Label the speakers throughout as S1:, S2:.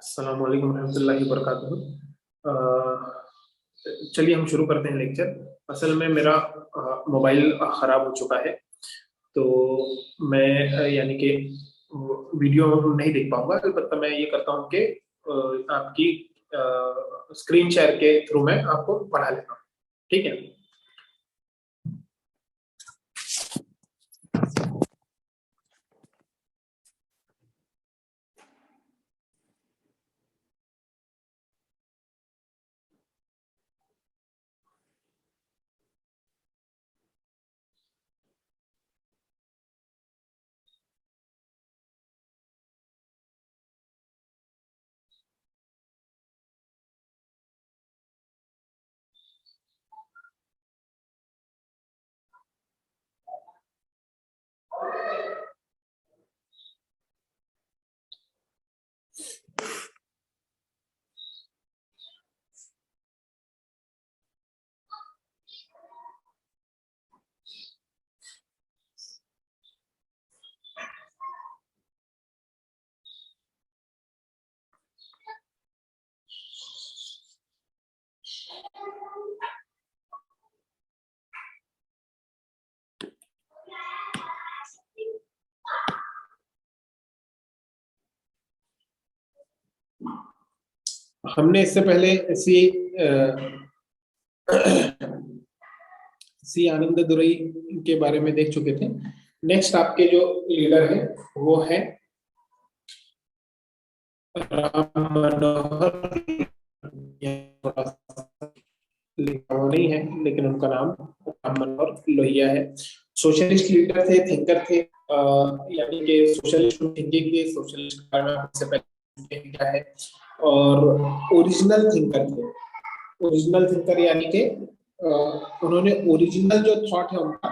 S1: अस्सलाम वालेकुम रहमतुल्लाहि व बरकातुहू। चलिए हम शुरू करते हैं लेक्चर। असल में मेरा मोबाइल ख़राब हो चुका है, तो मैं यानी कि वीडियो नहीं देख पाऊंगा। अलबत्ता मैं ये करता हूँ कि आपकी स्क्रीन शेयर के थ्रू मैं आपको पढ़ा लेता हूँ। ठीक है। हमने इससे पहले सी आनंद दुरई के बारे में देख चुके थे। नेक्स्ट आपके जो लीडर है वो है राम मनोहर। लिखा हुआ नहीं है लेकिन उनका नाम राम मनोहर लोहिया है। सोशलिस्ट लीडर थे, थिंकर थे, यानी कि सोशलिस्ट थिंकिंग के सोशलिस्ट से पहले क्या है, और ओरिजिनल थिंकर थे। ओरिजिनल थिंकर यानी कि उन्होंने ओरिजिनल जो थॉट है उनका,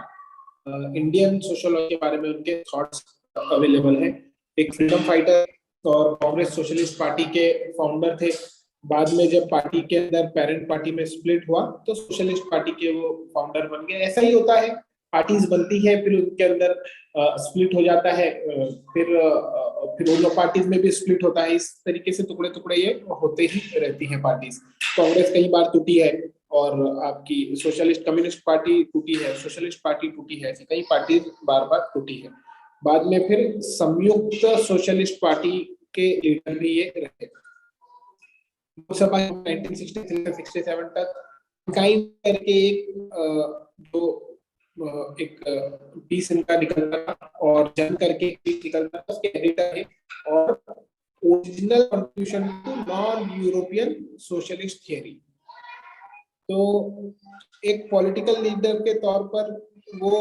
S1: इंडियन सोशोलॉजी के बारे में उनके थॉट्स अवेलेबल है। एक फ्रीडम फाइटर और कांग्रेस सोशलिस्ट पार्टी के फाउंडर थे। बाद में जब पार्टी के अंदर पेरेंट पार्टी में स्प्लिट हुआ तो सोशलिस्ट पार्टी के वो फाउंडर बन गए। ऐसा ही होता है, पार्टीज बनती है फिर उनके अंदर स्प्लिट हो जाता है, फिर उन पार्टीज में भी स्प्लिट होता है। इस तरीके से टुकड़े टुकड़े ये होते ही रहती हैं पार्टीज। कांग्रेस कई बार टूटी है और आपकी सोशलिस्ट कम्युनिस्ट पार्टी टूटी है, सोशलिस्ट पार्टी टूटी है, ऐसे कई पार्टी बार बार टूटी है। बाद में फिर संयुक्त सोशलिस्ट पार्टी के लीडर भी ये रहे। लोकसभा 1963 से 67 तक काइंड करके जो एक पीस इनका निकलता था और जन करके पीस निकलता था, उसके एडिटर है। और original contribution to non European socialist theory. तो एक पॉलिटिकल लीडर के तौर पर वो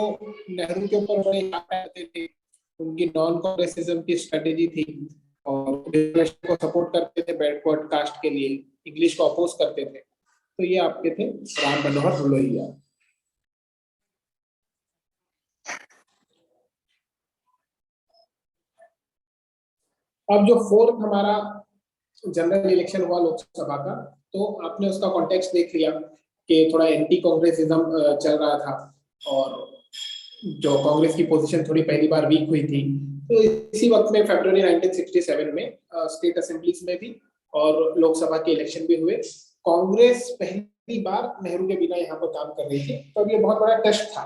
S1: नेहरू के ऊपर बड़े करते थे। उनकी नॉन कांग्रेसिज्म की स्ट्रेटेजी थी और को सपोर्ट करते थे बैकवर्ड कास्ट के लिए, इंग्लिश को अपोज करते थे। तो ये आपके थे राम मनोहर लोहिया। अब जो फोर्थ हमारा जनरल इलेक्शन हुआ लोकसभा का, तो आपने उसका कॉन्टेक्स्ट देख लिया कि थोड़ा एंटी कांग्रेसिज्म चल रहा था और जो कांग्रेस की पोजीशन थोड़ी पहली बार वीक हुई थी। तो इसी वक्त में फरवरी 1967 में स्टेट असेंबलीज में भी और लोकसभा के इलेक्शन भी हुए। कांग्रेस पहली बार नेहरू के बिना यहाँ पर काम कर रही थी, तो अब ये बहुत बड़ा टेस्ट था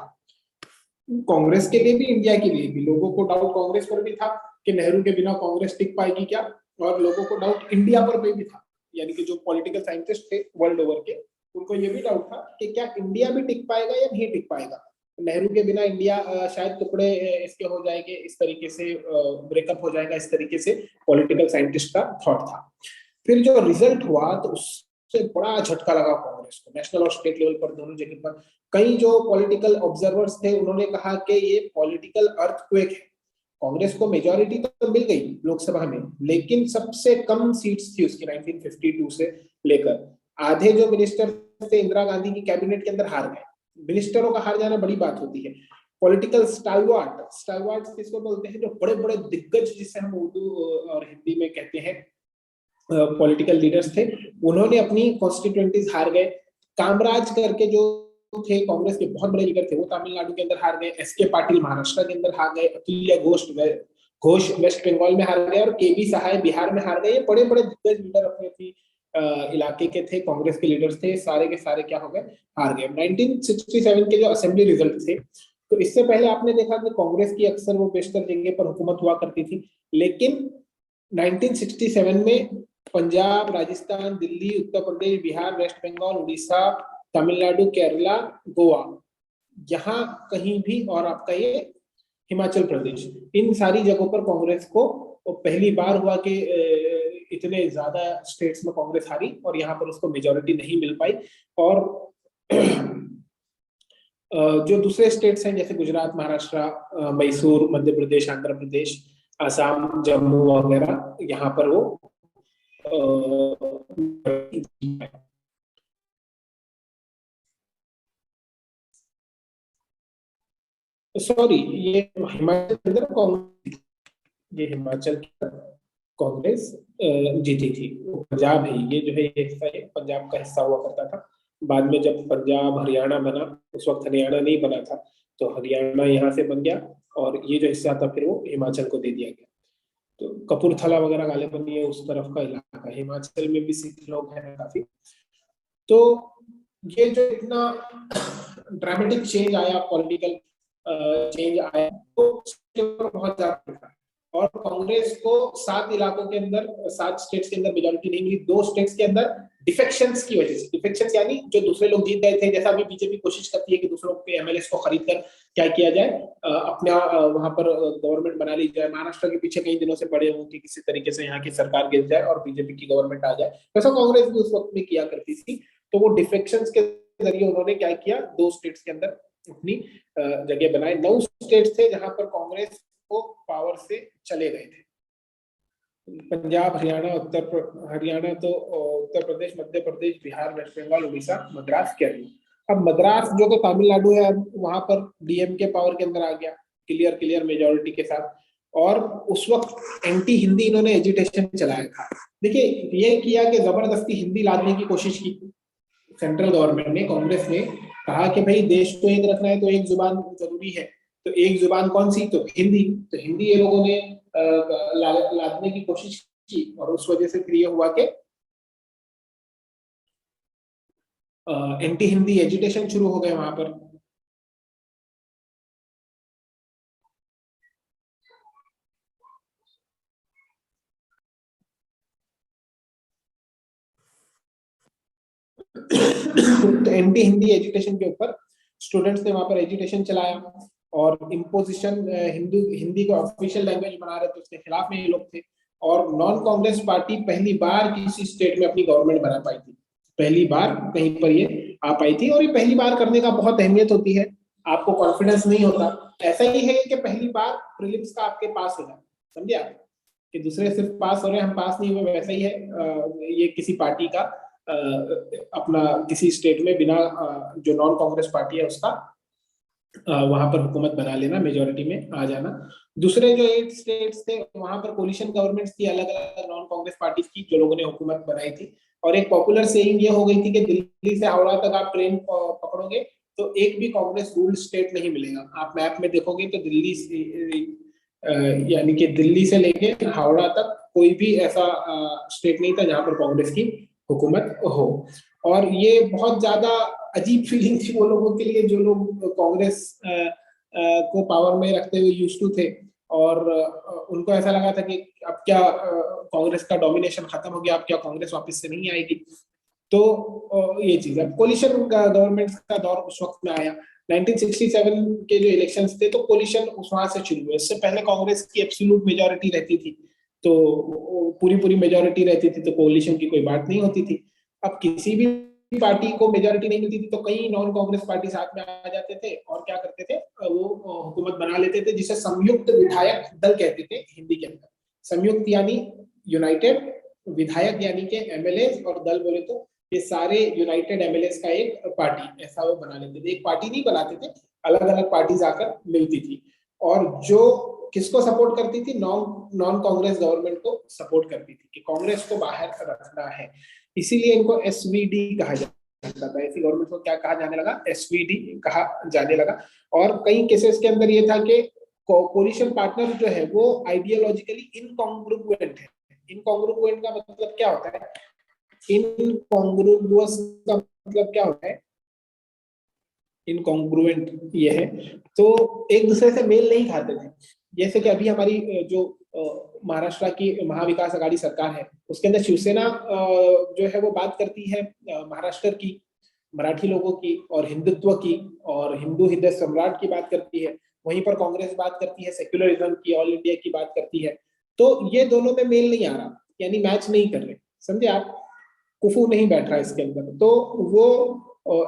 S1: कांग्रेस के लिए भी, इंडिया के लिए भी। लोगों को डाउट कांग्रेस पर भी था कि नेहरू के बिना कांग्रेस टिक पाएगी क्या, और लोगों को डाउट इंडिया पर भी था, यानी कि जो पॉलिटिकल साइंटिस्ट थे वर्ल्ड ओवर के, उनको ये भी डाउट था कि क्या इंडिया भी टिक पाएगा या नहीं टिक पाएगा। नेहरू के बिना इंडिया शायद टुकड़े इसके हो जाएंगे, इस तरीके से ब्रेकअप हो जाएगा, इस तरीके से पॉलिटिकल साइंटिस्ट का थॉट था। फिर जो रिजल्ट हुआ तो उससे बड़ा झटका लगा कांग्रेस को, नेशनल और स्टेट लेवल पर दोनों जगह पर। कई जो पॉलिटिकल ऑब्जर्वर्स थे उन्होंने कहा कि ये पॉलिटिकल अर्थक्वेक है। कांग्रेस को मेजॉरिटी तो मिल गई लोकसभा में, लेकिन सबसे कम सीट्स थी उसकी 1952 से लेकर। आधे जो मिनिस्टर थे इंदिरा गांधी की कैबिनेट के अंदर हार गए। मिनिस्टरों का हार जाना बड़ी बात होती है। पॉलिटिकल स्टालवार्ट, स्टालवार्ट किसको बोलते हैं, जो बड़े बड़े दिग्गज, जिसे हम उर्दू और हिंदी में कहते हैं पॉलिटिकल लीडर्स थे, उन्होंने अपनी कॉन्स्टिट्यूएंसीज हार गए। कामराज करके जो थे कांग्रेस के बहुत बड़े लीडर थे, वो तमिलनाडु के अंदर हार गए। एस के पाटिल महाराष्ट्र के अंदर हार गए। अतुल्य घोष घोष वेस्ट बंगाल में हार गए और केबी सहाय बिहार में हार गए। ये बड़े बड़े दिग्गज लीडर अपने अपनी इलाके के थे, कांग्रेस के लीडर्स थे, सारे के सारे क्या हो गए, हार गए। 1967 के जो असेंबली रिजल्ट थे, तो इससे पहले आपने देखा कि कांग्रेस की अक्सर वो बेशतर जगह पर हुकूमत हुआ करती थी, लेकिन 1967 में पंजाब, राजस्थान, दिल्ली, उत्तर प्रदेश, बिहार, वेस्ट बंगाल, उड़ीसा, तमिलनाडु, केरला, गोवा, यहाँ कहीं भी, और आपका ये हिमाचल प्रदेश, इन सारी जगहों पर कांग्रेस को पहली बार हुआ कि इतने ज्यादा स्टेट्स में कांग्रेस हारी और यहाँ पर उसको मेजोरिटी नहीं मिल पाई। और जो दूसरे स्टेट्स हैं जैसे गुजरात, महाराष्ट्र, मैसूर, मध्य प्रदेश, आंध्र प्रदेश, असम, जम्मू वगैरह, यहाँ पर वो सॉरी, ये हिमाचल के अंदर कांग्रेस, ये हिमाचल की कांग्रेस जीती थी। वो पंजाब है, ये जो है ये हिस्सा है पंजाब का हिस्सा हुआ करता था। बाद में जब पंजाब हरियाणा बना, उस वक्त हरियाणा नहीं बना था, तो हरियाणा यहाँ से बन गया और ये जो हिस्सा था फिर वो हिमाचल को दे दिया गया। तो कपूरथला वगैरह गालिबन ये उस तरफ का इलाका, हिमाचल में भी सिख लोग हैं काफी। तो ये जो इतना ड्रामेटिक चेंज आया, पॉलिटिकल चेंज आया, तो बहुत ज्यादा था। और कांग्रेस को 7 इलाकों के अंदर, 7 स्टेट्स के अंदर मेजोरिटी नहीं मिली, 2 स्टेट्स के अंदर डिफेक्शंस की वजह से। डिफेक्शंस यानी जो दूसरे लोग जीत गए थे, जैसा अभी बीजेपी कोशिश करती है कि दूसरों के एमएलए को खरीद कर क्या किया जाए, अपना वहां पर गवर्नमेंट बना ली जाए। महाराष्ट्र के पीछे कई दिनों से पड़े हुए कि किसी तरीके से यहाँ की सरकार गिर जाए और बीजेपी की गवर्नमेंट आ जाए, वैसा कांग्रेस भी उस वक्त में किया करती थी। तो वो डिफेक्शंस के जरिए उन्होंने क्या किया, 2 स्टेट्स के अंदर अपनी जगह बनाए। 9 स्टेट्स थे जहां पर कांग्रेस को पावर से चले गए थे। पंजाब, हरियाणा, हरियाणा तो उत्तर प्रदेश, मध्य प्रदेश, बिहार, वेस्ट बंगाल, उड़ीसा, मद्रास, केरल। अब मद्रास जो कि तमिलनाडु है, वहां पर डीएमके पावर के अंदर आ गया क्लियर क्लियर मेजोरिटी के साथ। और उस वक्त एंटी हिंदी इन्होंने एजिटेशन चलाया था। देखिए, ये किया कि जबरदस्ती हिंदी लादने की कोशिश की सेंट्रल गवर्नमेंट ने, कांग्रेस ने कहा कि भाई देश को एक रखना है तो एक जुबान जरूरी है। तो एक जुबान कौन सी, तो हिंदी। तो हिंदी ये लोगों ने लादने की कोशिश की और उस वजह से फिर ये हुआ कि एंटी हिंदी एजिटेशन शुरू हो गए वहां पर। तो एंटी हिंदी एजुटेशन के ऊपर स्टूडेंट्स ने वहां पर एजुटेशन चलाया और इम्पोजिशन, हिंदू हिंदी को ऑफिशियल लैंग्वेज बना रहे थे, उसके खिलाफ में ये लोग थे। और नॉन कांग्रेस पार्टी पहली बार किसी स्टेट में अपनी गवर्नमेंट बना पाई थी, पहली बार कहीं पर ये आ पाई थी। और ये पहली बार करने का बहुत अहमियत होती है, आपको कॉन्फिडेंस नहीं होता। ऐसा ही है कि पहली बार प्रीलिम्स का आपके पास हो जाए, समझे आप, कि दूसरे सिर्फ पास हो रहे हैं, हम पास नहीं हुए, वैसा ही है ये किसी पार्टी का अपना किसी स्टेट में बिना जो नॉन कांग्रेस पार्टी है उसका वहां पर हुकूमत बना लेना, मेजोरिटी में आ जाना। दूसरे जो 8 स्टेट्स थे वहां पर कोलिशन गवर्नमेंट्स थी, अलग अलग नॉन कांग्रेस पार्टीज की, जो लोगों ने हुकूमत बनाई थी। और एक पॉपुलर सेइंग ये हो गई थी कि दिल्ली से हावड़ा तक आप ट्रेन पकड़ोगे तो एक भी कांग्रेस रूल्ड स्टेट नहीं मिलेगा। आप मैप में देखोगे तो दिल्ली यानी कि दिल्ली से लेके हावड़ा तक कोई भी ऐसा स्टेट नहीं था जहां पर कांग्रेस की हुकूमत हो। और ये बहुत ज्यादा अजीब फीलिंग थी वो लोगों के लिए जो लोग कांग्रेस को पावर में रखते हुए यूज्ड टू थे। और उनको ऐसा लगा था कि अब क्या कांग्रेस का डोमिनेशन खत्म हो गया, अब क्या कांग्रेस वापस से नहीं आएगी। तो ये चीज, अब कोलिशन गवर्नमेंट का दौर उस वक्त में आया। 1967 के जो इलेक्शंस थे तो कोलिशन उस वहां से शुरू हुए। इससे पहले कांग्रेस की एब्सोल्यूट मेजोरिटी रहती थी, तो पूरी पूरी मेजोरिटी रहती थी, तो कोलिशन की कोई बात नहीं होती थी। अब किसी भी पार्टी को मेजोरिटी नहीं मिलती थी तो कई नॉन कांग्रेस पार्टी साथ में आ जाते थे और क्या करते थे, वो हुकूमत बना लेते थे, जिसे संयुक्त विधायक दल कहते थे हिंदी के अंदर। संयुक्त यानी यूनाइटेड, विधायक यानी के एमएलए, और दल बोले तो ये सारे यूनाइटेड एमएलए का एक पार्टी, ऐसा वो बना लेते थे। एक पार्टी नहीं बनाते थे, अलग अलग पार्टीज आकर मिलती थी और जो किसको सपोर्ट करती थी, नॉन कांग्रेस गवर्नमेंट को सपोर्ट करती थी कि कांग्रेस को बाहर रखना है। इसीलिए इनको एसवीडी कहा जाता था। ऐसी गवर्नमेंट को क्या कहा जाने लगा, एसवीडी कहा जाने लगा। और कई केसेस के अंदर ये था कि कोलिशन पार्टनर जो है वो आइडियोलॉजिकली इनकॉन्ग्रुएंट है। इनकॉन्ग्रुएंट का मतलब क्या होता है? इनकॉन्ग्रुअस का मतलब क्या होता है? इनकॉन्ग्रुएंट ये है, तो एक दूसरे से मेल नहीं खाते थे। जैसे कि अभी हमारी जो महाराष्ट्र की महाविकास आघाड़ी सरकार है, उसके अंदर शिवसेना जो है वो बात करती है महाराष्ट्र की, मराठी लोगों की और हिंदुत्व की और हिंदू हृदय सम्राट की बात करती है। वहीं पर कांग्रेस बात करती है सेक्युलरिज्म की, ऑल इंडिया की बात करती है। तो ये दोनों में मेल नहीं आ रहा, यानी मैच नहीं कर रहे, समझे आप? कुफू नहीं बैठ रहा इसके अंदर। तो वो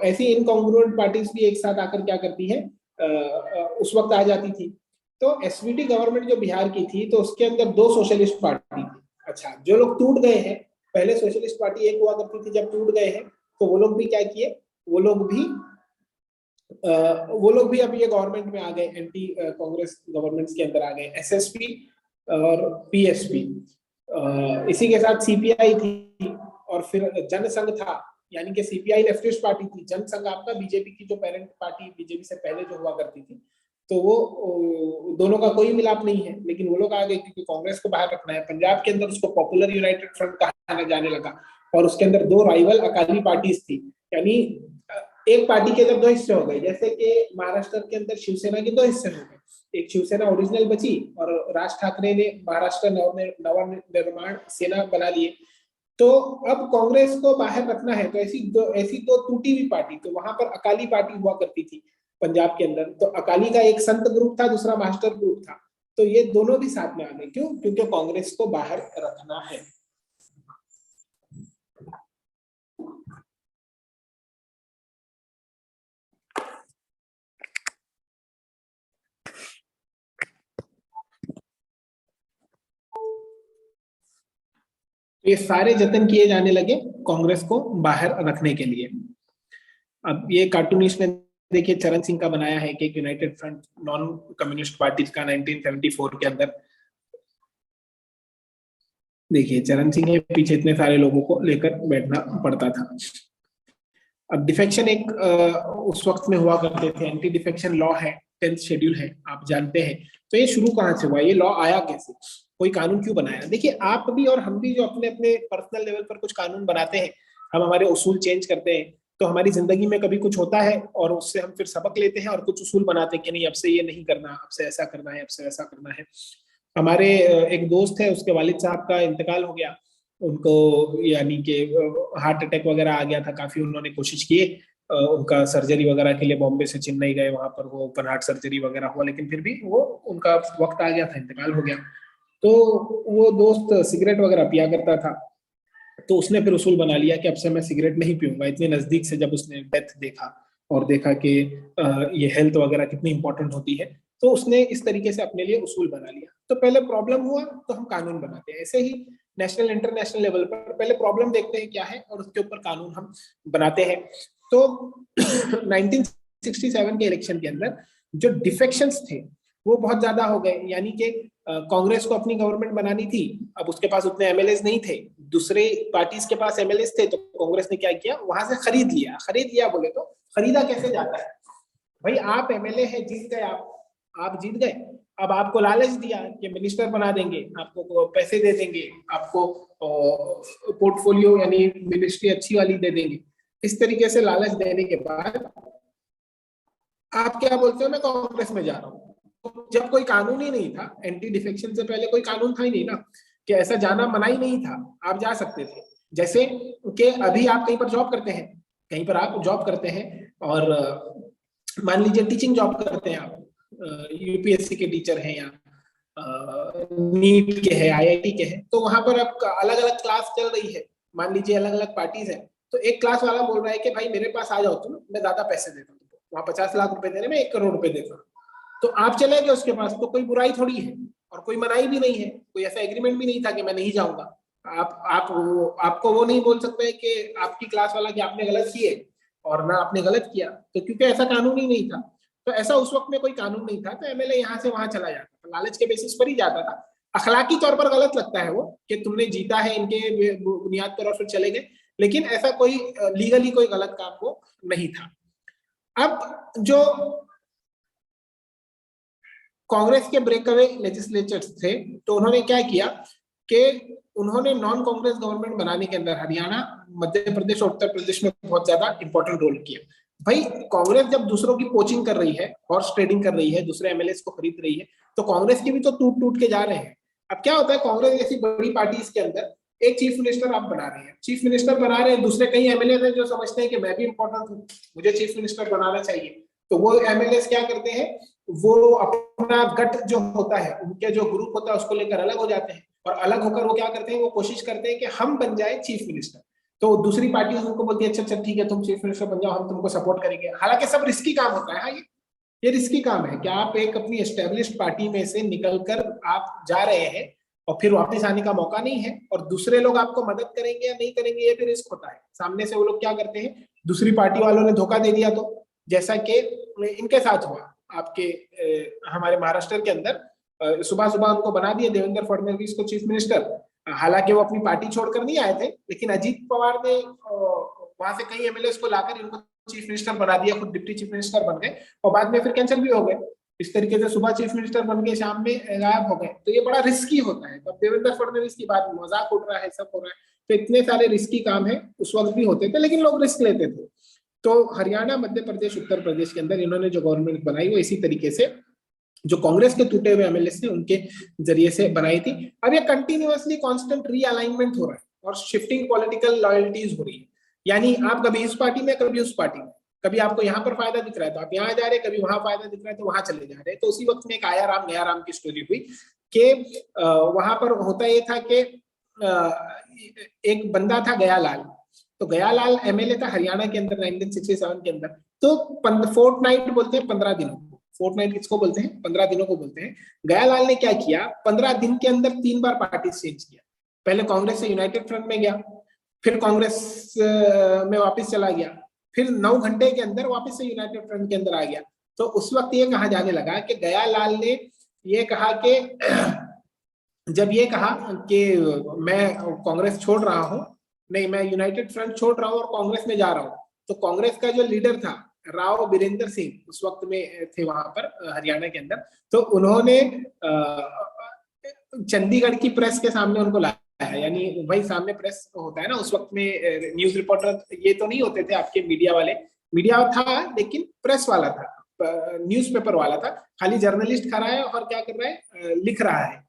S1: ऐसी इनकॉन्ग्रुएंट पार्टीज भी एक साथ आकर क्या करती है, उस वक्त आ जाती थी। तो एसवीटी गवर्नमेंट जो बिहार की थी, तो उसके अंदर दो सोशलिस्ट पार्टी थी। अच्छा, जो लोग टूट गए हैं, पहले सोशलिस्ट पार्टी एक हुआ करती थी, जब टूट गए हैं तो वो लोग भी क्या किए, वो लोग भी अब ये गवर्नमेंट में आ गए, एंटी कांग्रेस गवर्नमेंट्स के अंदर आ गए, एसएसपी और पीएसपी। इसी के साथ सीपीआई थी और फिर जनसंघ था, यानी कि सीपीआई लेफ्टिस्ट पार्टी थी, जनसंघ आपका बीजेपी की जो पेरेंट पार्टी, बीजेपी से पहले जो हुआ करती थी। तो वो दोनों का कोई मिलाप नहीं है, लेकिन वो लोग आ गए क्योंकि कांग्रेस को बाहर रखना है। पंजाब के अंदर उसको पॉपुलर यूनाइटेड फ्रंट कहा जाने लगा और उसके अंदर दो राइवल अकाली पार्टीज थी, यानी एक पार्टी के अंदर दो हिस्से हो गए। जैसे कि महाराष्ट्र के अंदर शिवसेना के दो हिस्से हो गए, एक शिवसेना ओरिजिनल बची और राज ठाकरे ने महाराष्ट्र नवनिर्माण सेना बना लिए। तो अब कांग्रेस को बाहर रखना है, तो ऐसी दो टूटी हुई पार्टी, तो वहां पर अकाली पार्टी हुआ करती थी पंजाब के अंदर। तो अकाली का एक संत ग्रुप था, दूसरा मास्टर ग्रुप था। तो ये दोनों भी साथ में आ गए, क्यों? क्योंकि कांग्रेस को बाहर रखना है। ये सारे जतन किए जाने लगे कांग्रेस को बाहर रखने के लिए। अब ये कार्टूनिस्ट ने देखिए चरण सिंह का बनाया है कि एक United front non communist party का 1974 के अंदर। देखिए चरण सिंह के पीछे इतने सारे लोगों को लेकर बैठना पड़ता था। अब डिफेक्शन एक उस वक्त में हुआ करते थे, एंटी डिफेक्शन लॉ है, 10th शेड्यूल है, आप जानते हैं। तो ये शुरू कहाँ से हुआ, ये लॉ आया कैसे, कोई कानून क्यों बनाया? देखिए आप भी और हम भी जो अपने अपने पर्सनल लेवल पर कुछ कानून बनाते हैं, हम हमारे उसूल चेंज करते हैं, तो हमारी जिंदगी में कभी कुछ होता है और उससे हम फिर सबक लेते हैं और कुछ उसूल बनाते हैं कि नहीं, अब से ये नहीं करना, अब से ऐसा करना है, अब से ऐसा करना है। हमारे एक दोस्त है, उसके वालिद साहब का इंतकाल हो गया, उनको यानी कि हार्ट अटैक वगैरह आ गया था, काफी उन्होंने कोशिश की उनका सर्जरी वगैरह के लिए बॉम्बे से चेन्नई गए, वहां पर वो ओपन हार्ट सर्जरी वगैरह हुआ, लेकिन फिर भी वो उनका वक्त आ गया था, इंतकाल हो गया। तो वो दोस्त सिगरेट वगैरह पिया करता था, तो उसने फिर उसूल बना लिया कि अब से मैं सिगरेट नहीं पीऊंगा। इतने नजदीक से जब उसने डेथ देखा और देखा कि ये हेल्थ वगैरह कितनी इंपॉर्टेंट होती है, तो उसने इस तरीके से अपने लिए उसूल बना लिया। तो पहले प्रॉब्लम हुआ तो हम कानून बनाते हैं, ऐसे ही नेशनल इंटरनेशनल लेवल पर पहले प्रॉब्लम देखते हैं क्या है और उसके ऊपर कानून हम बनाते हैं। तो 1967 के इलेक्शन के अंदर जो डिफेक्शंस थे वो बहुत ज्यादा हो गए, यानी कि कांग्रेस को अपनी गवर्नमेंट बनानी थी, अब उसके पास उतने एमएलए नहीं थे, दूसरे पार्टीज के पास एमएलए थे, तो कांग्रेस ने क्या किया, वहां से खरीद लिया बोले तो खरीदा कैसे जाता है भाई? आप एमएलए है, जीत गए आप जीत गए, अब आपको लालच दिया कि मिनिस्टर बना देंगे, आपको पैसे दे देंगे, आपको पोर्टफोलियो यानी मिनिस्ट्री अच्छी वाली दे देंगे। इस तरीके से लालच देने के बाद आप क्या बोलते हो, मैं कांग्रेस में जा रहा हूँ। तो जब कोई कानून ही नहीं था, एंटी डिफेक्शन से पहले कोई कानून था ही नहीं ना, कि ऐसा जाना मना ही नहीं था, आप जा सकते थे। जैसे कि अभी आप कहीं पर जॉब करते हैं, कहीं पर आप जॉब करते हैं और मान लीजिए टीचिंग जॉब करते हैं आप, यूपीएससी के टीचर हैं या नीट के हैं, आईआईटी के हैं, तो वहां पर अब अलग अलग क्लास चल रही है, मान लीजिए अलग अलग पार्टीज है। तो एक क्लास वाला बोल रहा है कि भाई मेरे पास आ जाओ तुम, मैं ज्यादा पैसे देता हूँ, वहां 50 लाख रुपए देने में 1 करोड़ रुपए देता। तो आप चले गए उसके पास, तो कोई बुराई थोड़ी है और कोई मनाही भी नहीं है, कोई ऐसा एग्रीमेंट भी नहीं था कि मैं नहीं जाऊंगा। आपको वो नहीं बोल सकते कि आपकी क्लास वाला कि आपने गलत किए और ना आपने गलत किया, तो क्योंकि ऐसा कानून ही नहीं था। तो ऐसा उस वक्त में कोई कानून नहीं था, तो एमएलए यहाँ से वहां चला जाता था, लालच के बेसिस पर ही जाता था। अखलाकी तौर पर गलत लगता है वो कि तुमने जीता है इनके बुनियाद पर और फिर चले गए, लेकिन ऐसा कोई लीगली कोई गलत काम वो नहीं था। अब जो कांग्रेस के ब्रेकअवे लेजिस्लेचर्स थे, तो उन्होंने क्या किया कि उन्होंने नॉन कांग्रेस गवर्नमेंट बनाने के अंदर हरियाणा, मध्य प्रदेश और उत्तर प्रदेश में बहुत ज्यादा इंपॉर्टेंट रोल किया। भाई कांग्रेस जब दूसरों की पोचिंग कर रही है, हॉर्स ट्रेडिंग कर रही है, दूसरे एमएलए को खरीद रही है, तो कांग्रेस की भी तो टूट टूट के जा रहे हैं। अब क्या होता है, कांग्रेस जैसी बड़ी पार्टी के अंदर एक चीफ मिनिस्टर आप बना रहे हैं, चीफ मिनिस्टर बना रहे हैं, दूसरे कई एमएलए हैं जो समझते हैं कि मैं भी इंपॉर्टेंट हूँ, मुझे चीफ मिनिस्टर बनाना चाहिए, तो वो एमएलए क्या करते हैं, वो अपना गट जो होता है, उनके जो ग्रुप होता है उसको लेकर अलग हो जाते हैं, और अलग होकर वो क्या करते हैं, वो कोशिश करते हैं कि हम बन जाए चीफ मिनिस्टर। तो दूसरी पार्टी उनको बोलती है अच्छा अच्छा ठीक है तुम चीफ मिनिस्टर बन जाओ, हम तुमको सपोर्ट करेंगे। हालांकि सब रिस्की काम होता है। हाँ, ये रिस्की काम है कि आप एक अपनी एस्टेब्लिश्ड पार्टी में से निकलकर आप जा रहे हैं और फिर वापस आने का मौका नहीं है, और दूसरे लोग आपको मदद करेंगे या नहीं करेंगे ये भी रिस्क होता है। सामने से वो लोग क्या करते हैं, दूसरी पार्टी वालों ने धोखा दे दिया, तो जैसा कि इनके साथ हुआ आपके हमारे महाराष्ट्र के अंदर, सुबह सुबह उनको बना दिया देवेंद्र फडणवीस को चीफ मिनिस्टर। हालांकि वो अपनी पार्टी छोड़कर नहीं आए थे, लेकिन अजीत पवार ने वहां से कई एमएलए को लाकर इनको चीफ मिनिस्टर बना दिया, खुद डिप्टी चीफ मिनिस्टर बन गए, और बाद में फिर कैंसिल भी हो गए। इस तरीके से सुबह चीफ मिनिस्टर बन गए, शाम में गायब हो गए, तो ये बड़ा रिस्की होता है। तो देवेंद्र फडणवीस की बात मजाक उड़ रहा है, सब हो रहा है, तो इतने सारे रिस्की काम है उस वक्त भी होते थे, लेकिन लोग रिस्क लेते थे। तो हरियाणा, मध्य प्रदेश, उत्तर प्रदेश के अंदर इन्होंने जो गवर्नमेंट बनाई वो इसी तरीके से जो कांग्रेस के टूटे हुए एमएलए थे उनके जरिए से बनाई थी। अब ये कंटिन्यूअसली कांस्टेंट रीअलाइनमेंट हो रहा है और शिफ्टिंग पॉलिटिकल लॉयल्टीज हो रही है, यानी आप कभी इस पार्टी में कभी उस पार्टी में, कभी आपको यहाँ पर फायदा दिख रहा है तो आप यहाँ जा रहे, कभी वहां फायदा दिख रहा है तो वहां चले जा रहे। तो उसी वक्त में एक आया राम गया राम की स्टोरी हुई कि वहां पर होता ये था कि एक बंदा था गयालाल, तो गयालाल एमएलए था हरियाणा के अंदर 1967 के अंदर। तो फोर्टनाइट बोलते हैं 15 दिनों को, फोर्टनाइट किसको बोलते हैं, 15 दिनों को बोलते हैं। गयालाल ने क्या किया, 15 दिन के अंदर 3 बार पार्टी चेंज किया। पहले कांग्रेस से यूनाइटेड फ्रंट में गया, फिर कांग्रेस में वापस चला गया, फिर 9 घंटे के अंदर वापस से यूनाइटेड फ्रंट के अंदर आ गया। तो उस वक्त ये कहा जाने लगा कि गयालाल ने ये कहा कि जब ये कहा कि मैं कांग्रेस छोड़ रहा हूं, नहीं मैं यूनाइटेड फ्रंट छोड़ रहा हूं और कांग्रेस में जा रहा हूं, तो कांग्रेस का जो लीडर था राव बीरेंद्र सिंह उस वक्त में थे वहां पर हरियाणा के अंदर, तो उन्होंने चंडीगढ़ की प्रेस के सामने उनको लाया, यानी भाई सामने प्रेस होता है ना उस वक्त में, न्यूज रिपोर्टर ये तो नहीं होते थे आपके मीडिया वाले, मीडिया था लेकिन प्रेस वाला था, न्यूज़पेपर वाला था, खाली जर्नलिस्ट खड़ा है और क्या कर रहा है, लिख रहा है।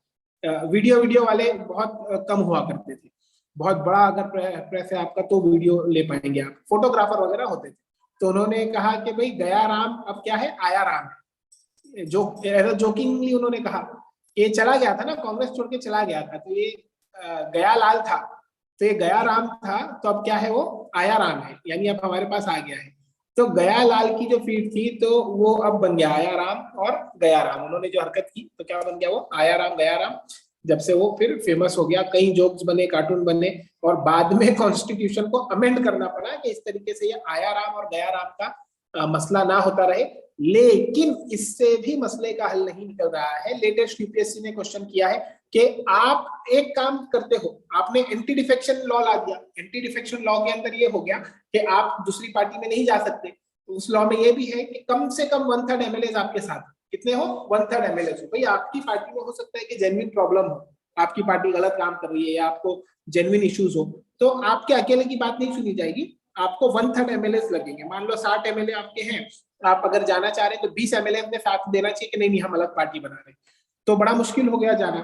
S1: वीडियो वाले बहुत कम हुआ करते थे, बहुत बड़ा अगर प्रेस है आपका तो वीडियो ले पाएंगे आप, फोटोग्राफर वगैरह होते थे। तो उन्होंने कहा कि भाई गया राम अब क्या है, आया राम है, जो जोकिंगली उन्होंने कहा ये चला गया था ना, कांग्रेस छोड़ के चला गया था, तो ये गया लाल था, तो ये गया राम था, तो अब क्या है वो आया राम है, यानी अब हमारे पास आ गया है। तो गया लाल की जो फीड थी तो वो अब बन गया आया राम और गया राम, उन्होंने जो हरकत की तो क्या बन गया वो आया राम गया राम। जब से वो फिर फेमस हो गया, कई जोक्स बने, कार्टून बने, और बाद में कॉन्स्टिट्यूशन को अमेंड करना पड़ा कि इस तरीके से ये आया राम और गया राम का मसला ना होता रहे। लेकिन इससे भी मसले का हल नहीं निकल रहा है। लेटेस्ट यूपीएससी ने क्वेश्चन किया है कि आप एक काम करते हो, आपने एंटी डिफेक्शन लॉ ला दिया, एंटी डिफेक्शन लॉ के अंदर ये हो गया कि आप दूसरी पार्टी में नहीं जा सकते, तो उस लॉ में ये भी है कि कम से कम 1/3 एमएलए आपके साथ, कितने हो 1/3 एमएलए हो। भाई आपकी पार्टी में हो सकता है कि जेन्युइन प्रॉब्लम हो, आपकी पार्टी गलत काम कर रही है या आपको जेन्युइन इश्यूज हो, तो आपके अकेले की बात नहीं सुनी जाएगी, आपको 1/3 एमएलए लगेंगे। मान लो 60 एमएलए आपके हैं, आप अगर जाना चाह रहे हैं तो 20 एमएलए अपने साथ देना चाहिए कि नहीं हम अलग पार्टी बना रहे हैं, तो बड़ा मुश्किल हो गया जाना,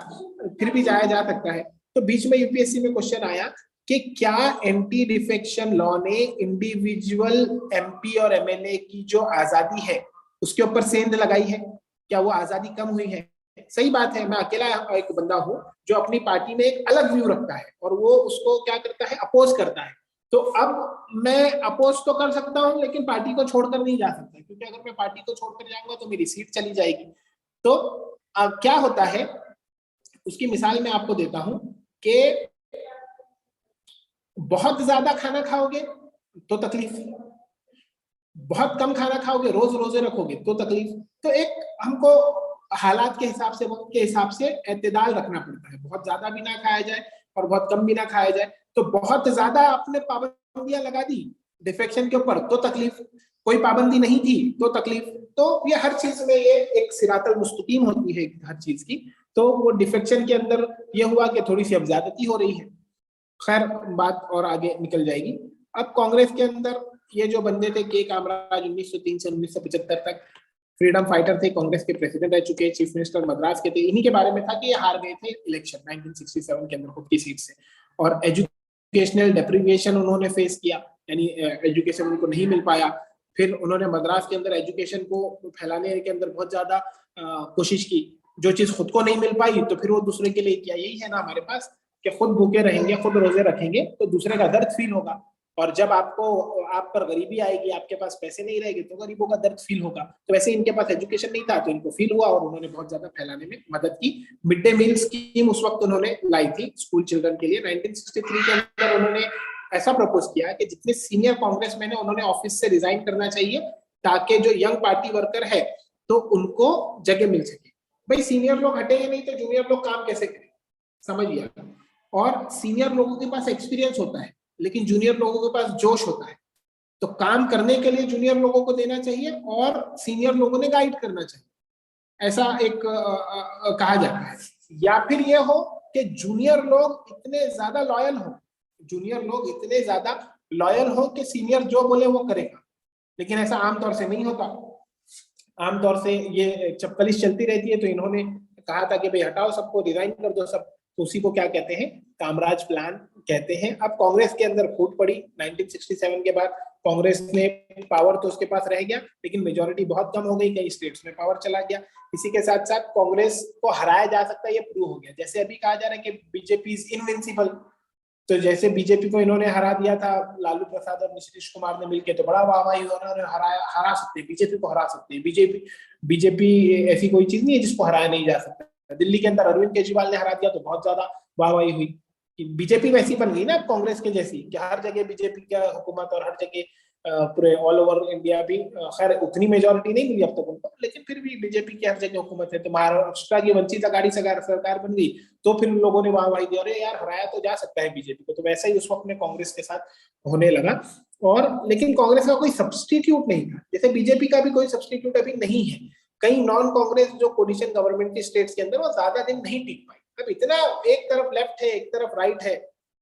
S1: फिर भी जाया जा सकता है। तो बीच में यूपीएससी में क्वेश्चन आया कि क्या एंटी डिफेक्शन लॉ ने इंडिविजुअल एमपी और एमएलए की जो आजादी है उसके ऊपर सेंध लगाई है, क्या वो आजादी कम हुई है? सही बात है, मैं अकेला एक बंदा हूं जो अपनी पार्टी में एक अलग व्यू रखता है और वो उसको क्या करता है, अपोज करता है, तो अब मैं अपोज तो कर सकता हूं लेकिन पार्टी को छोड़कर नहीं जा सकता, क्योंकि अगर मैं पार्टी को छोड़कर जाऊंगा तो मेरी सीट चली जाएगी। तो अब क्या होता है, उसकी मिसाल मैं आपको देता हूं कि बहुत ज्यादा खाना खाओगे तो तकलीफ, बहुत कम खाना खाओगे, रोज रोजे रखोगे तो तकलीफ। तो एक हमको हालात के हिसाब से, वक्त के हिसाब से एतदाल रखना पड़ता है, बहुत ज्यादा भी ना खाया जाए और बहुत कम भी ना खाया जाए। तो बहुत ज्यादा आपने पाबंदियां लगा दी डिफेक्शन के ऊपर तो तकलीफ, कोई पाबंदी नहीं थी तो तकलीफ, तो ये हर चीज में ये एक सिरातल मुस्तकीम होती है हर चीज की। तो वो डिफेक्शन के अंदर ये हुआ कि थोड़ी सी अब ज्यादती हो रही है। खैर बात और आगे निकल जाएगी। अब कांग्रेस के अंदर ये जो बंदे थे, के कामराज 1903 से 1975 तक फ्रीडम फाइटर थे, कांग्रेस के प्रेसिडेंट रह चुके, चीफ मिनिस्टर मद्रास के थे। इन्हीं के बारे में था कि ये हार गए थे इलेक्शन 1967 के अंदर खुद की सीट से, और एजुकेशनल डेप्रिविएशन उन्होंने फेस किया, यानी एजुकेशन उनको नहीं मिल पाया। फिर उन्होंने मद्रास के अंदर एजुकेशन को फैलाने के अंदर बहुत ज्यादा कोशिश की। जो चीज खुद को नहीं मिल पाई तो फिर वो दूसरे के लिए किया। यही है ना हमारे पास कि खुद भूखे रहेंगे, खुद रोजे रखेंगे तो दूसरे का दर्द फील होगा। और जब आपको आप पर गरीबी आएगी, आपके पास पैसे नहीं रहेंगे तो गरीबों का दर्द फील होगा। तो वैसे इनके पास एजुकेशन नहीं था तो इनको फील हुआ और उन्होंने बहुत ज्यादा फैलाने में मदद की। मिड डे मील स्कीम उस वक्त उन्होंने लाई थी स्कूल चिल्ड्रन के लिए। 1963 के अंदर उन्होंने ऐसा प्रपोज किया कि जितने सीनियर कांग्रेसमैन है उन्होंने ऑफिस से रिजाइन करना चाहिए, ताकि जो यंग पार्टी वर्कर है तो उनको जगह मिल सके। भाई सीनियर लोग हटेंगे नहीं तो जूनियर लोग काम कैसे करें, समझिए। और सीनियर लोगों के पास एक्सपीरियंस होता है लेकिन जूनियर लोगों के पास जोश होता है, तो काम करने के लिए जूनियर लोगों को देना चाहिए और सीनियर लोगों ने गाइड करना चाहिए, ऐसा एक कहा जाता है। या फिर ये हो कि जूनियर लोग इतने ज्यादा लॉयल हो, जूनियर लोग इतने ज्यादा लॉयल हो कि सीनियर जो बोले वो करेगा। लेकिन ऐसा आमतौर से नहीं होता, आमतौर से ये चपकलिश चलती रहती है। तो इन्होंने कहा था कि भाई हटाओ सबको, रिजाइन कर दो सब। तो उसी को क्या कहते हैं, कामराज प्लान कहते हैं। अब कांग्रेस के अंदर फूट पड़ी 1967 के बाद। कांग्रेस ने पावर तो उसके पास रह गया लेकिन मेजोरिटी बहुत कम हो गई, कई स्टेट्स में पावर चला गया। इसी के साथ साथ कांग्रेस को हराया जा सकता है ये प्रूव हो गया। जैसे अभी कहा जा रहा है कि बीजेपी इज इनविंसिबल, तो जैसे बीजेपी को इन्होंने हरा दिया था लालू प्रसाद और नीतीश कुमार ने मिलकर, तो बड़ा वाहवाही उन्होंने हरा सकते हैं, बीजेपी को हरा सकते हैं। बीजेपी ऐसी कोई चीज नहीं है जिसको हराया नहीं जा सकता। दिल्ली के अंदर अरविंद केजरीवाल ने हरा दिया तो बहुत ज्यादा वाहवाही हुई कि बीजेपी वैसी बन गई ना कांग्रेस के जैसी, कि हर जगह बीजेपी का हुकूमत और हर जगह पूरे ऑल ओवर इंडिया भी। खैर उतनी मेजोरिटी नहीं मिली अब तक उनको, लेकिन फिर भी बीजेपी की हर जगह हुकूमत है। तो महाराष्ट्र की वंचित अघाड़ी सरकार बन गई तो फिर उन लोगों ने वाहवाही दी, अरे यार हराया तो जा सकता है बीजेपी को। तो वैसा ही उस वक्त में कांग्रेस के साथ होने लगा। और लेकिन कांग्रेस का कोई सब्सटीट्यूट नहीं था, जैसे बीजेपी का भी कोई सब्सटीट्यूट अभी नहीं है। कई नॉन कांग्रेस जो कोलिशन गवर्नमेंट के स्टेट्स के अंदर वो ज्यादा दिन नहीं टिक पाई। अब इतना एक तरफ लेफ्ट है एक तरफ राइट है,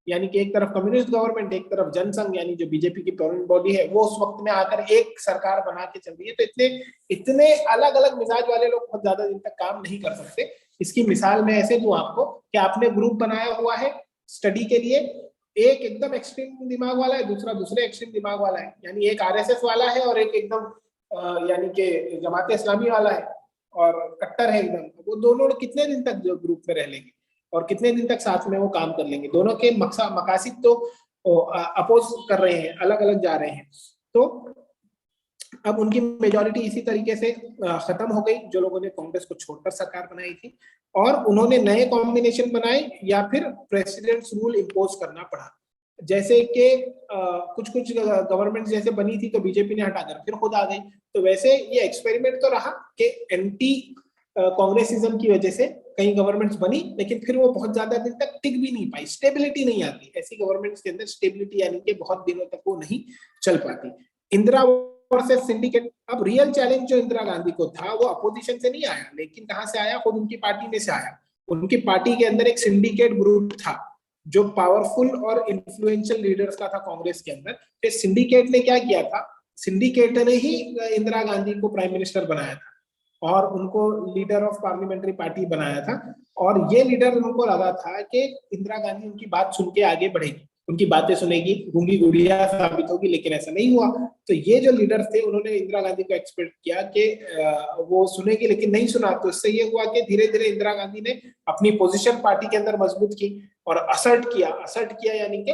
S1: यानी कि एक तरफ कम्युनिस्ट गवर्नमेंट एक तरफ जनसंघ यानी जो बीजेपी की परमानेंट बॉडी है, वो उस वक्त में आकर एक सरकार बना के चल रही है। तो इतने इतने अलग अलग मिजाज वाले लोग बहुत ज्यादा दिन तक काम नहीं कर सकते। इसकी मिसाल मैं ऐसे दूं आपको कि आपने ग्रुप बनाया हुआ है स्टडी के लिए, एक एकदम एक्सट्रीम दिमाग वाला है, दूसरा दूसरे एक्सट्रीम दिमाग वाला है, यानी एक आरएसएस वाला है और एक एकदम यानी कि जमात इस्लामी वाला है और कट्टर है एकदम। वो दोनों कितने दिन तक जो ग्रुप में रह लेंगे और कितने दिन तक साथ में वो काम कर लेंगे? दोनों के मकासद तो अपोज कर रहे हैं, अलग अलग जा रहे हैं। तो अब उनकी मेजोरिटी इसी तरीके से खत्म हो गई, जो लोगों ने कांग्रेस को छोड़कर सरकार बनाई थी, और उन्होंने नए कॉम्बिनेशन बनाए या फिर प्रेसिडेंट्स रूल इम्पोज करना पड़ा। जैसे कि कुछ कुछ गवर्नमेंट जैसे बनी थी तो बीजेपी ने हटाकर फिर खुद आ गई। तो वैसे ये एक्सपेरिमेंट तो रहा कि एंटी कांग्रेसिज्म की वजह से कई गवर्नमेंट्स बनी, लेकिन फिर वो बहुत ज्यादा दिन तक टिक भी नहीं पाई, स्टेबिलिटी नहीं आती ऐसी गवर्नमेंट्स के अंदर। स्टेबिलिटी यानी कि बहुत दिनों तक वो नहीं चल पाती। Indira versus syndicate. अब रियल चैलेंज जो इंदिरा गांधी को था वो अपोजिशन से नहीं आया, लेकिन कहां से आया? खुद उनकी पार्टी में से आया। उनकी पार्टी के अंदर एक सिंडिकेट ग्रुप था जो पावरफुल और इन्फ्लुएंशियल लीडर्स का था कांग्रेस के अंदर। फिर सिंडिकेट ने क्या किया था? सिंडिकेट ने ही इंदिरा गांधी को प्राइम मिनिस्टर बनाया था और उनको लीडर ऑफ पार्लियामेंट्री पार्टी बनाया था। और ये लीडर उनको लगा था कि इंदिरा गांधी उनकी बात सुन के आगे बढ़ेगी, उनकी बातें सुनेगी, गूंगी गुड़िया साबित होगी, लेकिन ऐसा नहीं हुआ। तो ये जो लीडर थे उन्होंने इंदिरा गांधी को एक्सपेक्ट किया कि वो सुनेगी, लेकिन नहीं सुना। तो इससे ये हुआ कि धीरे धीरे इंदिरा गांधी ने अपनी पोजीशन पार्टी के अंदर मजबूत की और असर्ट किया यानी कि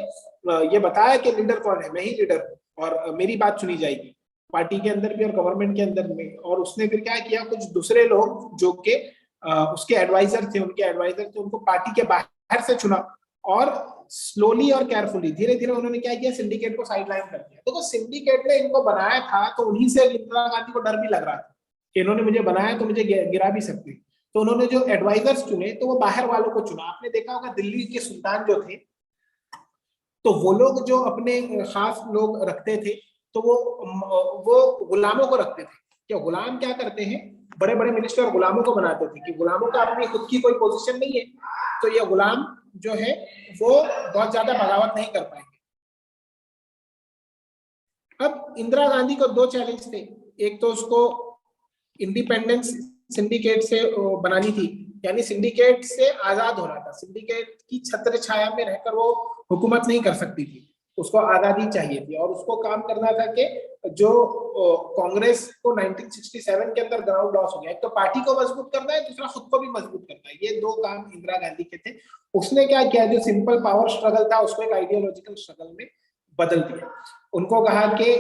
S1: ये बताया कि लीडर कौन है, मैं ही लीडर हूँ और मेरी बात सुनी जाएगी पार्टी के अंदर भी और गवर्नमेंट के अंदर में। और उसने फिर क्या किया, कुछ दूसरे लोग जो कि उसके एडवाइजर थे, उनको पार्टी के बाहर से चुना और स्लोली और केयरफुली धीरे धीरे उन्होंने क्या किया, सिंडिकेट को साइडलाइन कर दिया। तो सिंडिकेट ने इनको बनाया था तो उन्हीं से इंदिरा गांधी को डर भी लग रहा था कि इन्होंने मुझे बनाया तो मुझे गिरा भी सकते। तो उन्होंने जो एडवाइजर्स चुने तो वो बाहर वालों को चुना। आपने देखा होगा दिल्ली के सुल्तान जो थे तो वो लोग जो अपने खास लोग रखते थे तो वो गुलामों को रखते थे। कि गुलाम क्या करते हैं, बड़े बड़े मिनिस्टर गुलामों को बनाते थे कि गुलामों का अपनी खुद की कोई पोजीशन नहीं है, तो ये गुलाम जो है वो बहुत ज्यादा बगावत नहीं कर पाएंगे। अब इंदिरा गांधी को दो चैलेंज थे, एक तो उसको इंडिपेंडेंस सिंडिकेट से बनानी थी, यानी सिंडिकेट से आजाद होना था, सिंडिकेट की छत्र छाया में रहकर वो हुकूमत नहीं कर सकती थी, उसको आजादी चाहिए थी। और उसको काम करना था कि जो कांग्रेस को 1967 के अंदर ग्राउंड लॉस हो गया, एक तो पार्टी को मजबूत करना है, दूसरा खुद को भी मजबूत करना है, ये दो काम इंदिरा गांधी के थे। उसने क्या किया, जो सिंपल पावर स्ट्रगल था उसको एक आइडियोलॉजिकल स्ट्रगल में बदल दिया। उनको कहा कि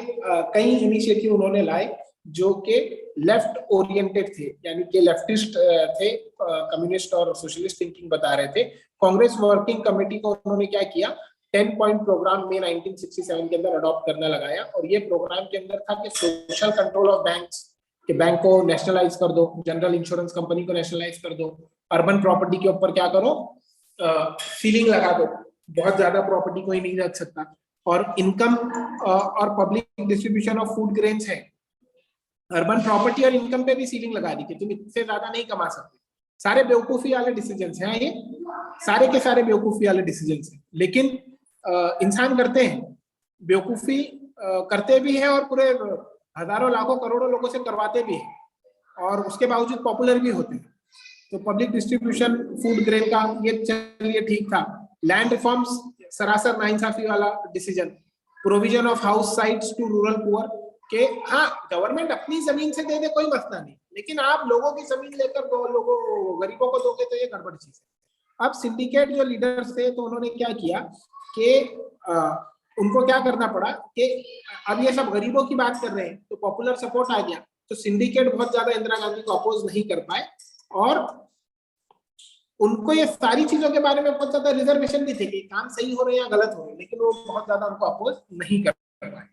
S1: कई इनिशिएटिव उन्होंने लाए जो कि लेफ्ट ओरिएंटेड थे, यानी कि लेफ्टिस्ट थे, कम्युनिस्ट और सोशलिस्ट थिंकिंग बता रहे थे। कांग्रेस वर्किंग कमेटी को उन्होंने क्या किया, 10 पॉइंट प्रोग्राम में 1967 के अंदर अडॉप्ट करना लगाया, और ये प्रोग्राम के अंदर था कि सोशल कंट्रोल ऑफ बैंक्स, कि बैंक को नेशनलाइज कर दो, जनरल इंश्योरेंस कंपनी को नेशनलाइज कर दो, अर्बन प्रॉपर्टी के ऊपर क्या करो, सीलिंग लगा दो, बहुत ज्यादा प्रॉपर्टी कोई नहीं रख सकता, और इनकम और public distribution of food grains है, अर्बन प्रॉपर्टी और इनकम पे भी सीलिंग लगा दी कि तुम इससे ज्यादा नहीं कमा सकते। सारे बेवकूफी वाले डिसीजंस हैं, ये सारे के सारे बेवकूफी वाले डिसीजंस हैं, लेकिन इंसान करते हैं, बेवकूफी करते भी हैं और पूरे हजारों लाखों करोड़ों लोगों से करवाते भी हैं, और उसके बावजूद पॉपुलर भी होते हैं। तो पब्लिक डिस्ट्रीब्यूशन फूड ग्रेन का ये चलिए ठीक था। लैंड रिफॉर्म्स सरासर नाइंसाफी वाला decision. Provision of house sites to rural poor, के हाँ गवर्नमेंट अपनी जमीन से दे दे कोई मसला नहीं, लेकिन आप लोगों की जमीन लेकर दो, लोगों गरीबों को दोगे तो ये गड़बड़ चीज है। अब सिंडिकेट जो लीडर्स थे तो उन्होंने क्या किया कि उनको क्या करना पड़ा कि अब ये सब गरीबों की बात कर रहे हैं तो पॉपुलर सपोर्ट आ गया, तो सिंडिकेट बहुत ज्यादा इंदिरा गांधी को अपोज नहीं कर पाए, और उनको ये सारी चीजों के बारे में बहुत ज्यादा रिजर्वेशन भी थे कि काम सही हो रहे हैं या गलत हो रहे हैं, लेकिन वो बहुत ज्यादा उनको अपोज नहीं कर पाए।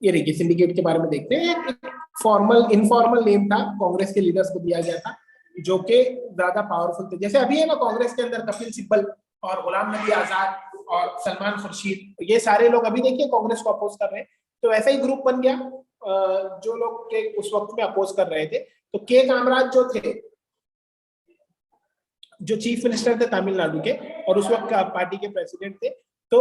S1: ये देखिए सिंडिकेट के बारे में देखते हैं, एक फॉर्मल इनफॉर्मल नेम था, कांग्रेस के लीडर्स को दिया गया था जो कि ज्यादा पावरफुल थे। जैसे अभी है ना कांग्रेस के अंदर कपिल सिब्बल और गुलाम नबी आजाद और सलमान खुर्शीद, ये सारे लोग अभी देखिए कांग्रेस को अपोज कर रहे हैं, तो ऐसा ही ग्रुप बन गया जो लोग के उस वक्त में अपोज कर रहे थे। तो के कामराज जो थे, जो चीफ मिनिस्टर थे तमिलनाडु के और उस वक्त पार्टी के प्रेसिडेंट थे, तो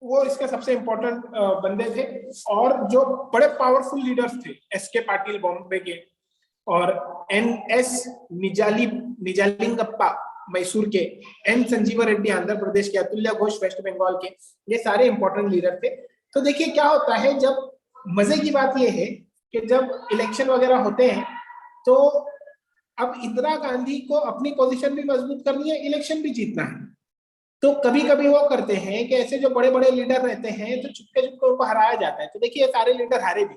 S1: वो इसके सबसे इंपॉर्टेंट बंदे थे। और जो बड़े पावरफुल लीडर्स थे, एस.के. पाटिल बॉम्बे के, और एन.एस. निजालिंगप्पा मैसूर के, एन. संजीवा रेड्डी आंध्र प्रदेश के, अतुल्य घोष वेस्ट बंगाल के, ये सारे इंपॉर्टेंट लीडर थे। तो देखिए क्या होता है, जब मजे की बात यह है कि जब इलेक्शन वगैरह होते हैं तो अब इंदिरा गांधी को अपनी पोजीशन भी मजबूत करनी है, इलेक्शन भी जीतना है, तो कभी कभी वो करते हैं कि ऐसे जो बड़े बड़े लीडर रहते हैं तो चुपके चुपके उनको हराया जाता है। तो देखिए सारे लीडर हारे भी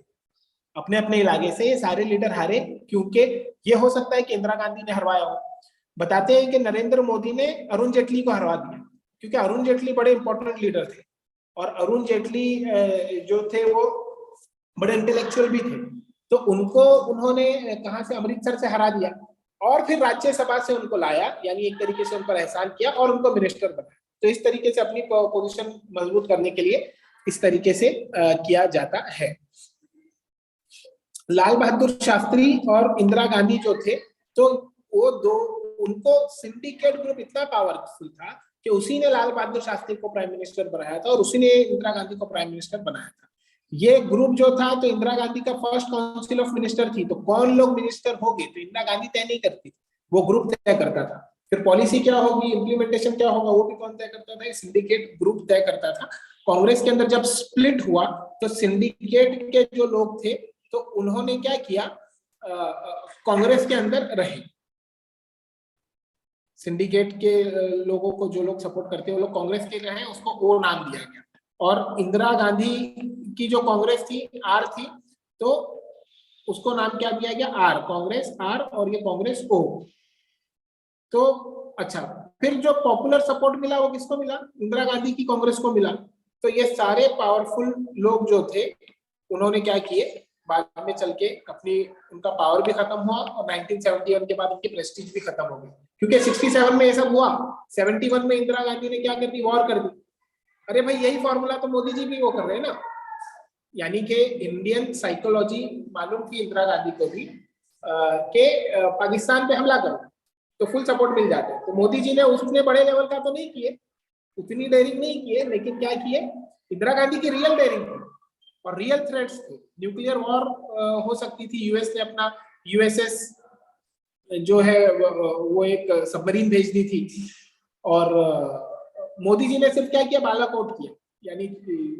S1: अपने अपने इलाके से, ये सारे लीडर हारे क्योंकि ये हो सकता है कि इंदिरा गांधी ने हरवाया हो। बताते हैं कि नरेंद्र मोदी ने अरुण जेटली को हरवा दिया, क्योंकि अरुण जेटली बड़े इंपॉर्टेंट लीडर थे, और अरुण जेटली जो थे वो बड़े इंटेलेक्चुअल भी थे, तो उनको उन्होंने कहां से, अमृतसर से हरा दिया, और फिर राज्यसभा से उनको लाया, यानी एक तरीके से उन पर एहसान किया और उनको मिनिस्टर बनाया। तो इस तरीके से अपनी पोजीशन मजबूत करने के लिए इस तरीके से किया जाता है। लाल बहादुर शास्त्री और इंदिरा गांधी जो थे, तो वो दो, उनको सिंडिकेट ग्रुप इतना पावरफुल था कि उसी ने लाल बहादुर शास्त्री को प्राइम मिनिस्टर बनाया था और उसी ने इंदिरा गांधी को प्राइम मिनिस्टर बनाया था। ये ग्रुप जो था, तो इंदिरा गांधी का फर्स्ट काउंसिल ऑफ मिनिस्टर थी, तो कौन लोग मिनिस्टर होंगे तो इंदिरा गांधी तय नहीं करती, वो ग्रुप तय करता था। फिर पॉलिसी क्या होगी, इम्प्लीमेंटेशन क्या होगा, वो भी कौन तय करता था, सिंडिकेट ग्रुप तय करता था। कांग्रेस के अंदर जब स्प्लिट हुआ तो सिंडिकेट के जो लोग थे तो उन्होंने क्या किया, कांग्रेस के अंदर रहे। सिंडिकेट के लोगों को, जो लोग सपोर्ट करते हैं वो लोग कांग्रेस के रहे, उसको ओ नाम दिया गया। और इंदिरा गांधी की जो कांग्रेस थी, आर थी, तो उसको नाम क्या दिया गया, आर, कांग्रेस आर, और ये कांग्रेस ओ। तो अच्छा, फिर जो पॉपुलर सपोर्ट मिला वो किसको मिला, इंदिरा गांधी की कांग्रेस को मिला। तो ये सारे पावरफुल लोग जो थे उन्होंने क्या किए, बाद में चल के अपनी, उनका पावर भी खत्म हुआ, और 1971 के बाद उनकी प्रेस्टीज भी खत्म हो गई, क्योंकि 67 में ये सब हुआ। 71 में इंदिरा गांधी ने क्या कर दी, वॉर कर दी। अरे भाई यही फॉर्मूला तो मोदी जी भी वो कर रहे हैं ना, यानी कि इंडियन साइकोलॉजी मालूम थी इंदिरा गांधी को भी कि पाकिस्तान पे हमला करो तो फुल सपोर्ट मिल जाता है। तो मोदी जी ने उतने बड़े लेवल का तो नहीं किए, उतनी डेयरिंग नहीं किए, लेकिन क्या किए, इंदिरा गांधी की रियल डेयरिंग थी और रियल थ्रेट्स थे। न्यूक्लियर वॉर हो सकती थी, यूएस ने अपना यूएसएस जो है वो एक सबमरीन भेज दी थी, और मोदी जी ने सिर्फ क्या किया, बालाकोट किया, यानी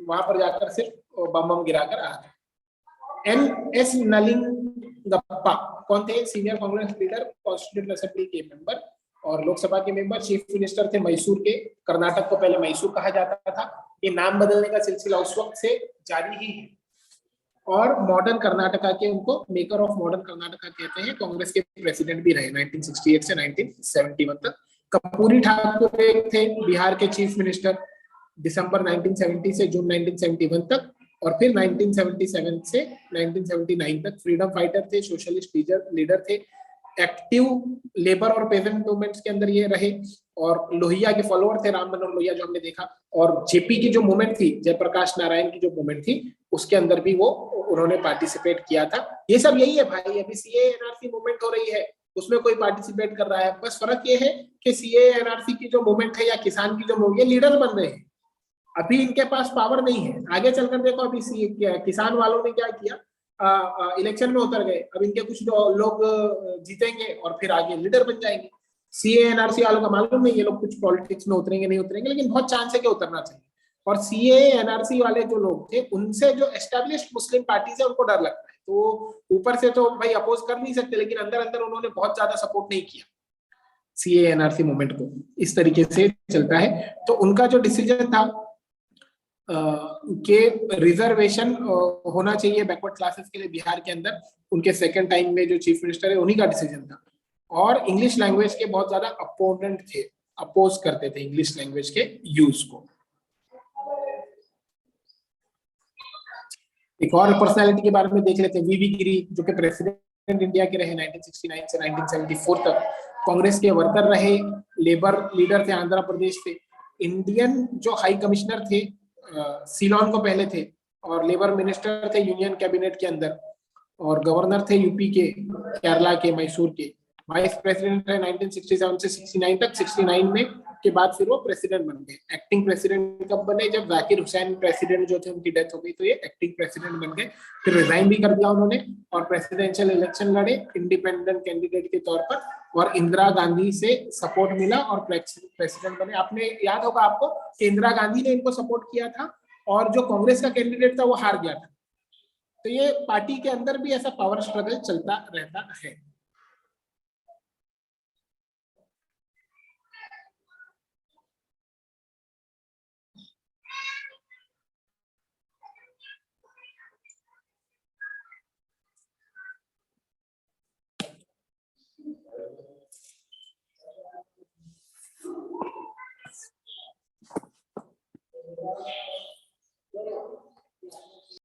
S1: वहां पर जाकर सिर्फ बम गिराकर आ गए। एन.एस. नलिंगप्पा कौन थे, senior Congress leader, constituent assembly के मेंबर और लोकसभा के मेंबर, चीफ मिनिस्टर थे मैसूर के। कर्नाटक को पहले मैसूर कहा जाता था, ये नाम बदलने का सिलसिला उस वक्त से जारी ही है। और मॉडर्न कर्नाटका के, उनको मेकर ऑफ मॉडर्न कर्नाटका कहते हैं। कांग्रेस के प्रेसिडेंट भी रहे 1968 से 1971 तक। कर्पूरी ठाकुर एक थे बिहार के चीफ मिनिस्टर, दिसंबर 1970 से जून 1971 तक, और फिर 1977 से 1979 तक फ्रीडम फाइटर थे, सोशलिस्ट लीडर थे, एक्टिव लेबर और पेजेंट मूवमेंट्स के अंदर ये रहे, और लोहिया के फॉलोअर थे, राम मनोहर लोहिया जो हमने देखा। और जेपी की जो मूवमेंट थी, जयप्रकाश नारायण की जो मूवमेंट थी, उसके अंदर भी वो उन्होंने पार्टिसिपेट किया था। ये सब यही है भाई, अभी सीए एनआरसी मूवमेंट हो रही है, उसमें कोई पार्टिसिपेट कर रहा है, बस फर्क ये है कि सीए एनआरसी की जो मूवमेंट है या किसान की जो मूवमेंट, ये लीडर बन रहे हैं, अभी इनके पास पावर नहीं है। आगे चलकर देखो, अभी किसान वालों ने क्या किया, इलेक्शन में उतर गए, अब इनके कुछ लोग जीतेंगे और फिर आगे लीडर बन जाएंगे। सीए एनआरसी वालों का मालूम नहीं ये लोग कुछ पॉलिटिक्स में उतरेंगे नहीं उतरेंगे, लेकिन बहुत चांस है कि उतरना चाहिए। और सीए एनआरसी वाले जो लोग थे, उनसे जो एस्टेब्लिश्ड मुस्लिम पार्टीज है उनको डर लगता है, तो ऊपर से तो भाई अपोज कर नहीं सकते, लेकिन अंदर अंदर उन्होंने बहुत ज्यादा सपोर्ट नहीं किया सीए एनआरसी मूवमेंट को। इस तरीके से चलता है। तो उनका जो डिसीजन था के रिजर्वेशन होना चाहिए बैकवर्ड क्लासेस के लिए बिहार के अंदर, उनके सेकंड टाइम में जो चीफ मिनिस्टर है उन्हीं का डिसीजन था। और इंग्लिश लैंग्वेज के बहुत ज्यादा अपोनेंट थे, अपोज करते थे इंग्लिश लैंग्वेज के यूज को। एक और पर्सनालिटी के बारे में देख लेते हैं, वीवी गिरी, जो कि प्रेसिडेंट इंडिया के रहे 1969 से 1974 तक, कांग्रेस के वर्कर रहे, लेबर लीडर थे, आंध्र प्रदेश से। इंडियन जो हाई कमिश्नर थे सीलोन को पहले थे, और लेबर मिनिस्टर थे यूनियन कैबिनेट के अंदर, और गवर्नर थे यूपी के, केरला के, मैसूर के। वाइस प्रेसिडेंट रहे 1967 से 69 तक। 69 में के बाद फिर वो प्रेसिडेंट बन गए। एक्टिंग प्रेसिडेंट कब बने, जब जाकिर हुसैन प्रेसिडेंट जो थे उनकी डेथ हो गई, तो ये एक्टिंग प्रेसिडेंट बन गए। फिर रिजाइन भी कर दिया उन्होंने, और प्रेसिडेंशियल इलेक्शन लड़े इंडिपेंडेंट कैंडिडेट के तौर पर, और इंदिरा गांधी से सपोर्ट मिला और प्रेसिडेंट बने। आपने याद होगा आपको कि इंदिरा गांधी ने इनको सपोर्ट किया था, और जो कांग्रेस का कैंडिडेट था वो हार गया था। तो ये पार्टी के अंदर भी ऐसा पावर स्ट्रगल चलता रहता है।